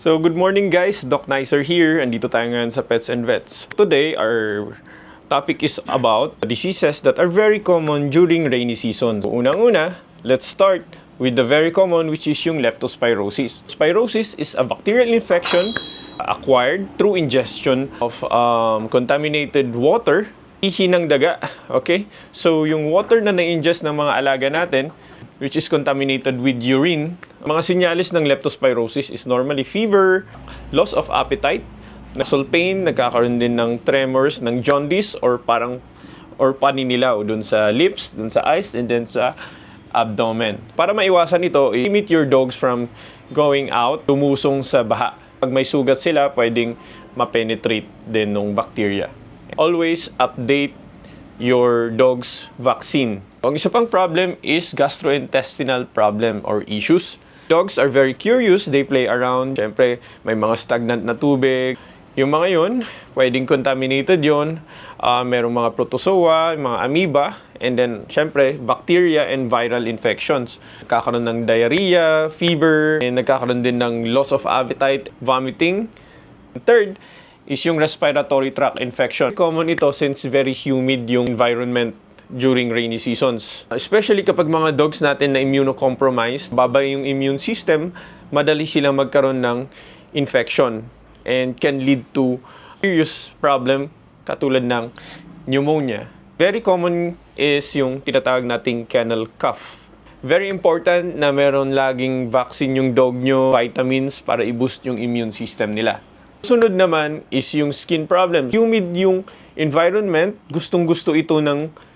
So good morning guys, Doc Nicer here. Andito tayo ngayon sa Pets and Vets. Today, our topic is about diseases that are very common during rainy season. So, unang-una, let's start with the very common, which is yung leptospirosis. Spirosis is a bacterial infection acquired through ingestion of contaminated water, ihi ng daga. Okay? So yung water na na-ingest ng mga alaga natin, which is contaminated with urine. Mga sinyalis ng leptospirosis is normally fever, loss of appetite, nasal pain, nagkakaroon din ng tremors, ng jaundice, or paninilaw dun sa lips, dun sa eyes, and then sa abdomen. Para maiwasan ito, limit your dogs from going out, tumusong sa baha. Pag may sugat sila, pwedeng ma-penetrate din ng bacteria. Always update your dog's vaccine. Ang isa pang problem is gastrointestinal problem or issues. Dogs are very curious, they play around. Siyempre, may mga stagnant na tubig. Yung mga yun, pwedeng contaminated yun. Merong mga protozoa, mga amoeba, and then, siyempre, bacteria and viral infections. Nagkakaroon ng diarrhea, fever, and nagkakaroon din ng loss of appetite, vomiting. Third, is yung respiratory tract infection. Common ito since very humid yung environment during rainy seasons. Especially kapag mga dogs natin na immunocompromised, baba yung immune system, madali silang magkaroon ng infection and can lead to serious problem katulad ng pneumonia. Very common is yung tinatawag nating kennel cough. Very important na meron laging vaccine yung dog nyo, vitamins para i-boost yung immune system nila. Sunod naman is yung skin problem. Humid yung environment, gustong-gusto ito ng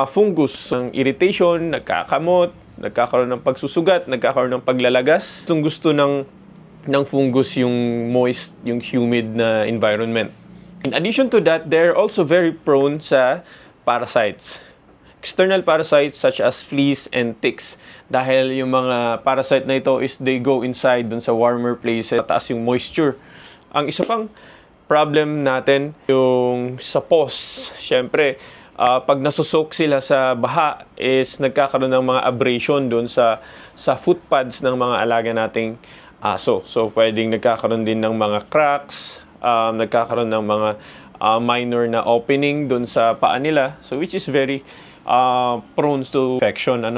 fungus, ng irritation, nagkakamot, nagkakaroon ng pagsusugat, nagkakaroon ng paglalagas. Gustong-gusto ng fungus yung moist, yung humid na environment. In addition to that, they're also very prone sa parasites. External parasites such as fleas and ticks. Dahil yung mga parasite na ito is they go inside dun sa warmer places, taas yung moisture. Ang isa pang problem natin, yung sa paws. Siyempre, pag nasusok sila sa baha, is nagkakaroon ng mga abrasion doon sa footpads ng mga alaga nating aso. So, pwedeng nagkakaroon din ng mga cracks, nagkakaroon ng mga minor na opening doon sa paa nila. So, which is very prone to infection.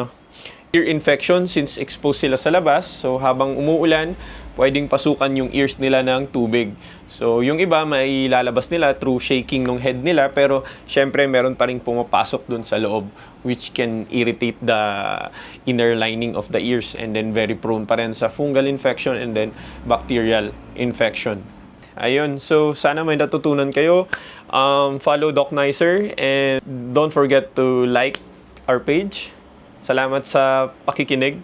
Ear infection since exposed sila sa labas. So, habang umuulan, pwedeng pasukan yung ears nila ng tubig. So, yung iba, may lalabas nila through shaking ng head nila. Pero, syempre, meron pa rin pumapasok dun sa loob which can irritate the inner lining of the ears. And then, very prone pa rin sa fungal infection and then bacterial infection. Ayun. So, sana may natutunan kayo. Follow Doc Nicer and don't forget to like our page. Salamat sa pakikinig.